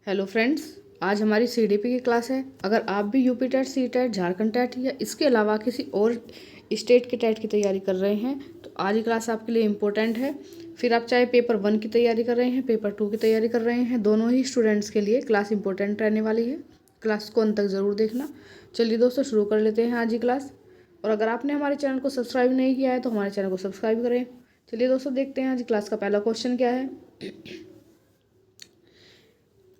Hello friends, आज हमारी CDP की क्लास है। अगर आप भी UP TET, C TET, Jharkhand TET या इसके अलावा किसी और स्टेट के टेट की तैयारी कर रहे हैं तो आज की क्लास आपके लिए इम्पोर्टेंट है। फिर आप चाहे पेपर 1 की तैयारी कर रहे हैं, पेपर 2 की तैयारी कर रहे हैं, दोनों ही स्टूडेंट्स के लिए क्लास इंपॉर्टेंट रहने वाली है। क्लास को अंत तक ज़रूर देखना। चलिए दोस्तों, शुरू कर लेते हैं आज की क्लास। और अगर आपने हमारे चैनल को सब्सक्राइब नहीं किया है तो हमारे चैनल को सब्सक्राइब करें। चलिए दोस्तों, देखते हैं आज क्लास का पहला क्वेश्चन क्या है।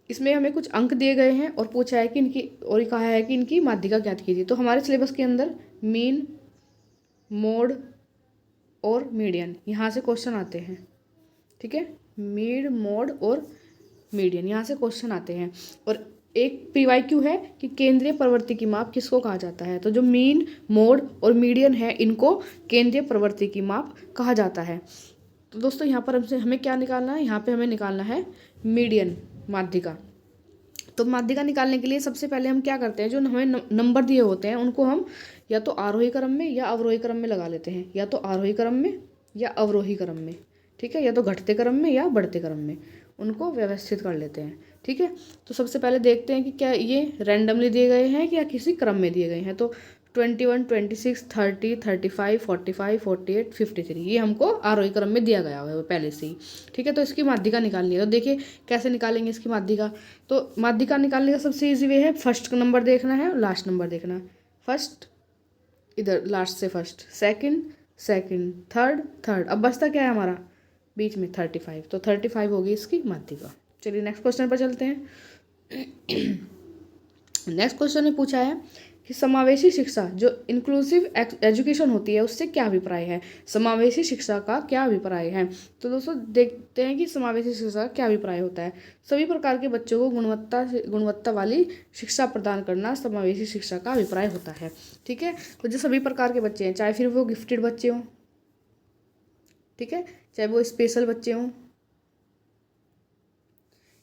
इसमें हमें कुछ अंक दिए गए हैं और पूछा है कि इनकी और कहा है कि इनकी माध्यिका ज्ञात कीजिए। तो हमारे सिलेबस के अंदर मीन, मोड और मीडियन यहाँ से क्वेश्चन आते हैं। ठीक है, मीड, मोड और मीडियन यहाँ से क्वेश्चन आते हैं। और एक पीवाईक्यू है कि केंद्रीय प्रवृत्ति की माप किसको कहा जाता है। तो जो मीन, मोड और मीडियन है इनको केंद्रीय प्रवृत्ति की माप कहा जाता है। तो दोस्तों यहाँ पर हमसे हमें क्या निकालना है, यहाँ पे हमें निकालना है मीडियन, माध्यिका। तो माध्यिका निकालने के लिए सबसे पहले हम क्या करते हैं, जो हमें नंबर दिए होते हैं उनको हम या तो आरोही क्रम में या अवरोही क्रम में लगा लेते हैं, या तो आरोही क्रम में या अवरोही क्रम में। ठीक है, या तो घटते क्रम में या बढ़ते क्रम में उनको व्यवस्थित कर लेते हैं। ठीक है, तो सबसे पहले देखते हैं कि क्या ये रैंडमली दिए गए हैं या किसी क्रम में दिए गए हैं। तो 21, 26, 30, 35, 45, 48, 53 ये हमको आरोही क्रम में दिया गया है पहले से ही। ठीक है, तो इसकी माध्यिका निकालनी है। तो देखिए कैसे निकालेंगे इसकी माध्यिका। तो माध्यिका निकालने का सबसे इजी वे है, फर्स्ट नंबर देखना है और लास्ट नंबर देखना है। फर्स्ट इधर, लास्ट से first, second second, third third. अब बचता क्या है हमारा बीच में 35। तो 35 होगी इसकी माध्यिका। चलिए नेक्स्ट क्वेश्चन पर चलते हैं। नेक्स्ट क्वेश्चन में पूछा है कि समावेशी शिक्षा जो इंक्लूसिव एजुकेशन होती है उससे क्या अभिप्राय है। समावेशी शिक्षा का क्या अभिप्राय है। तो दोस्तों देखते हैं कि समावेशी शिक्षा का क्या अभिप्राय होता है। सभी प्रकार के बच्चों को गुणवत्ता वाली शिक्षा प्रदान करना समावेशी शिक्षा का अभिप्राय होता है। ठीक है, तो जो सभी प्रकार के बच्चे हैं, चाहे फिर वो गिफ्टेड बच्चे हों, ठीक है, चाहे वो स्पेशल बच्चे हों।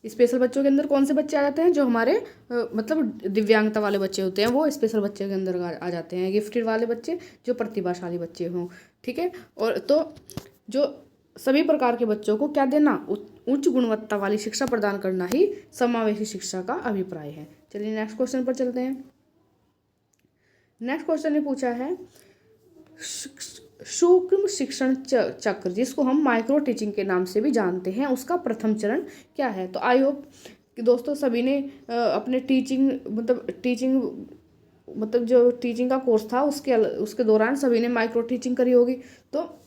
स्पेशल बच्चों के अंदर कौन से बच्चे आ जाते हैं, जो हमारे मतलब दिव्यांगता वाले बच्चे होते हैं वो स्पेशल बच्चे के अंदर आ जाते हैं। गिफ्टेड वाले बच्चे जो प्रतिभाशाली बच्चे हों। ठीक है, और तो जो सभी प्रकार के बच्चों को क्या देना, उच्च गुणवत्ता वाली शिक्षा प्रदान करना ही समावेशी शिक्षा का अभिप्राय है। चलिए नेक्स्ट क्वेश्चन पर चलते हैं। नेक्स्ट क्वेश्चन ने पूछा है सूक्ष्म शिक्षण चक्र, जिसको हम माइक्रो टीचिंग के नाम से भी जानते हैं, उसका प्रथम चरण क्या है। तो आई होप कि दोस्तों सभी ने अपने टीचिंग जो टीचिंग का कोर्स था उसके दौरान सभी ने माइक्रो टीचिंग करी होगी। तो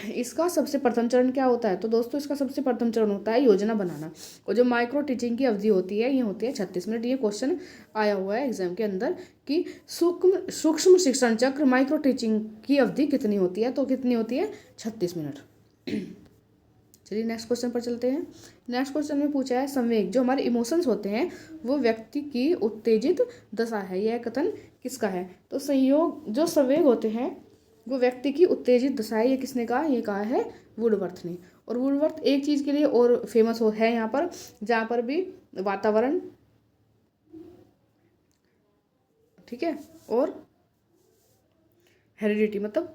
इसका सबसे प्रथम चरण क्या होता है। तो दोस्तों इसका सबसे प्रथम चरण होता है योजना बनाना। और जो माइक्रो टीचिंग की अवधि होती है ये होती है 36 मिनट। ये क्वेश्चन आया हुआ है एग्जाम के अंदर कि सूक्ष्म शिक्षण चक्र माइक्रो टीचिंग की अवधि कितनी होती है। तो कितनी होती है, 36 मिनट। चलिए नेक्स्ट क्वेश्चन पर चलते हैं। नेक्स्ट क्वेश्चन में पूछा है संवेग जो हमारे इमोशंस होते हैं वो व्यक्ति की उत्तेजित दशा है। यह कथन किसका है। तो संयोग जो संवेग होते हैं वो व्यक्ति की उत्तेजित दशा है, ये किसने कहा, ये कहा है वुडवर्थ ने। और वुडवर्थ एक चीज़ के लिए और फेमस है यहाँ पर, जहाँ पर भी वातावरण, ठीक है, और हेरिडिटी मतलब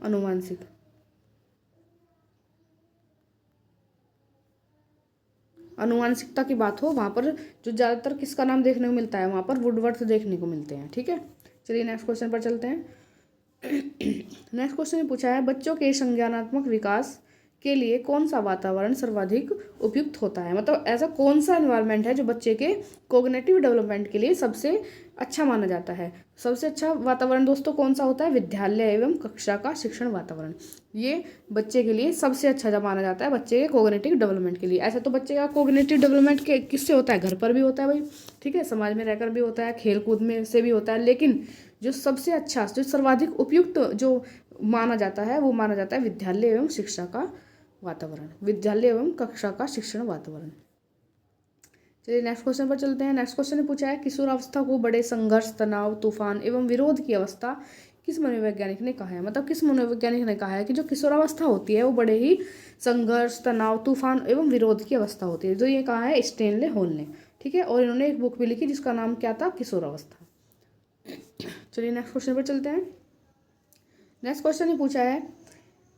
अनुवांशिकता की बात हो, वहाँ पर जो ज़्यादातर किसका नाम देखने को मिलता है, वहाँ पर वुडवर्थ देखने को मिलते हैं। ठीक है, चलिए नेक्स्ट क्वेश्चन पर चलते हैं। नेक्स्ट क्वेश्चन में पूछा है बच्चों के संज्ञानात्मक विकास के लिए कौन सा वातावरण सर्वाधिक उपयुक्त होता है। मतलब ऐसा कौन सा एनवायरनमेंट है जो बच्चे के कोग्निटिव डेवलपमेंट के लिए सबसे अच्छा माना जाता है। सबसे अच्छा वातावरण दोस्तों कौन सा होता है, विद्यालय एवं कक्षा का शिक्षण वातावरण। ये बच्चे के लिए सबसे अच्छा माना जाता है, बच्चे के कोग्निटिव डेवलपमेंट के लिए। ऐसा तो बच्चे का कोग्निटिव डेवलपमेंट के किससे होता है, घर पर भी होता है भाई, ठीक है, समाज में रहकर भी होता है, खेल कूद में से भी होता है, लेकिन जो सबसे अच्छा, जो सर्वाधिक उपयुक्त जो माना जाता है वो माना जाता है विद्यालय एवं शिक्षा का वातावरण, विद्यालय एवं कक्षा का शिक्षण वातावरण। चलिए नेक्स्ट क्वेश्चन पर चलते हैं। नेक्स्ट क्वेश्चन ने पूछा है किशोरावस्था को बड़े संघर्ष, तनाव, तूफान एवं विरोध की अवस्था किस मनोवैज्ञानिक ने कहा है। मतलब किस मनोवैज्ञानिक ने कहा है कि जो किशोरावस्था होती है वो बड़े ही संघर्ष, तनाव, तूफान एवं विरोध की अवस्था होती है। जो ये कहा है स्टेनले हॉल ने। ठीक है, और इन्होंने एक बुक भी लिखी जिसका नाम क्या था, किशोरावस्था। चलिए नेक्स्ट क्वेश्चन पर चलते हैं। नेक्स्ट क्वेश्चन ने पूछा है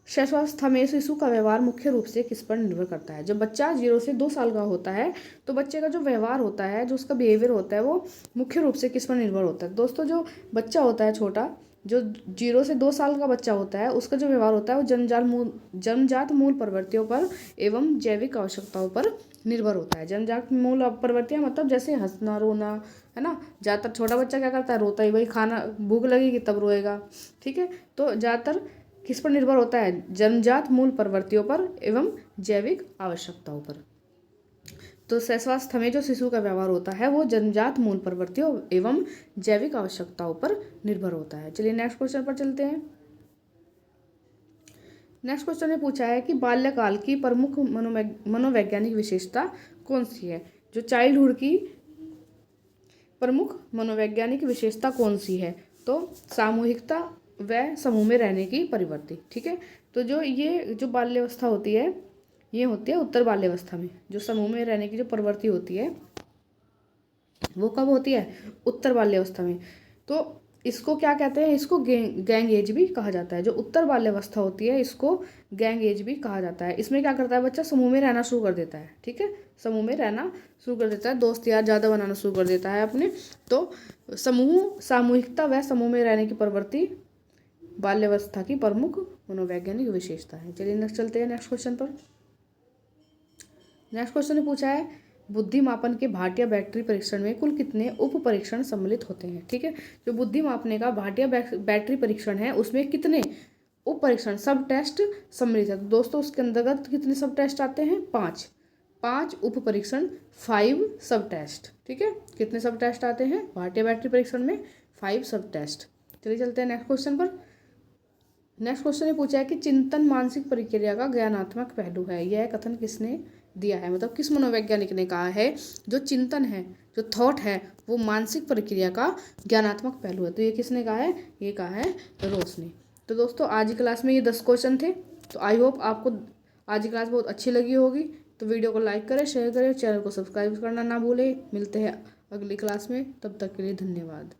शिशुअवस्था में शिशु का व्यवहार मुख्य रूप से किस पर निर्भर करता है। जब बच्चा 0 से 2 साल का होता है तो बच्चे का जो व्यवहार होता है, जो उसका बिहेवियर होता है, वो मुख्य रूप से किस पर निर्भर होता है। दोस्तों, जो बच्चा होता है छोटा, जो 0 से 2 साल का बच्चा होता है, उसका जो व्यवहार होता है वो जन्मजात मूल प्रवृत्तियों पर एवं जैविक आवश्यकताओं पर निर्भर होता है। जन्मजात मूल प्रवृत्तियाँ मतलब जैसे हंसना, रोना, है ना। ज़्यादातर छोटा बच्चा क्या करता है, रोता ही, वही खाना भूख लगेगी तब रोएगा, ठीक है। तो ज़्यादातर किस पर निर्भर होता है, जन्मजात मूल प्रवृत्तियों पर एवं जैविक आवश्यकताओं पर। तो शैशवावस्था में जो शिशु का व्यवहार होता है वो जन्मजात मूल प्रवृत्तियों एवं जैविक आवश्यकताओं पर निर्भर होता है। चलिए नेक्स्ट क्वेश्चन पर चलते हैं। नेक्स्ट क्वेश्चन में पूछा है कि बाल्यकाल की प्रमुख मनोवैज्ञानिक विशेषता कौन सी है। जो चाइल्डहुड की प्रमुख मनोवैज्ञानिक विशेषता कौन सी है, तो सामूहिकता व समूह में रहने की प्रवृत्ति, ठीक है। तो जो बाल्यावस्था होती है, ये होती है उत्तर बाल्यावस्था में। जो समूह में रहने की जो प्रवृत्ति होती है वो कब होती है, उत्तर बाल्यावस्था में। तो इसको क्या कहते हैं, इसको गैंग एज भी कहा जाता है। जो उत्तर बाल्यावस्था होती है इसको गैंग एज भी कहा जाता है। इसमें क्या करता है, बच्चा समूह में रहना शुरू कर देता है, ठीक है। समूह में रहना शुरू कर देता है, दोस्त यार ज़्यादा बनाना शुरू कर देता है अपने। तो सामूहिकता व समूह में रहने की प्रवृत्ति बाल्यावस्था की प्रमुख मनोवैज्ञानिक विशेषता है। चलिए नेक्स्ट चलते हैं नेक्स्ट क्वेश्चन पर। नेक्स्ट क्वेश्चन ने पूछा है बुद्धि मापन के भाटिया बैटरी परीक्षण में कुल कितने उप परीक्षण सम्मिलित होते हैं, ठीक है। जो बुद्धि मापने का भाटिया बैटरी परीक्षण है उसमें कितने उप परीक्षण, सब टेस्ट सम्मिलित है। तो दोस्तों उसके अंतर्गत कितने सब टेस्ट आते हैं, 5 उप परीक्षण, 5 सब टेस्ट, ठीक है। कितने सब टेस्ट आते हैं भाटिया बैटरी परीक्षण में, 5 सब टेस्ट। चलिए चलते हैं नेक्स्ट क्वेश्चन पर। नेक्स्ट क्वेश्चन ने पूछा है कि चिंतन मानसिक प्रक्रिया का ज्ञानात्मक पहलू है। यह कथन किसने दिया है, मतलब किस मनोवैज्ञानिक ने कहा है जो चिंतन है, जो थॉट है, वो मानसिक प्रक्रिया का ज्ञानात्मक पहलू है। तो ये किसने कहा है, ये कहा है रोस ने। तो दोस्तों आज की क्लास में ये 10 क्वेश्चन थे। तो आई होप आपको आज की क्लास बहुत अच्छी लगी होगी। तो वीडियो को लाइक करें, शेयर करें, चैनल को सब्सक्राइब करना ना भूलें। मिलते हैं अगली क्लास में, तब तक के लिए धन्यवाद।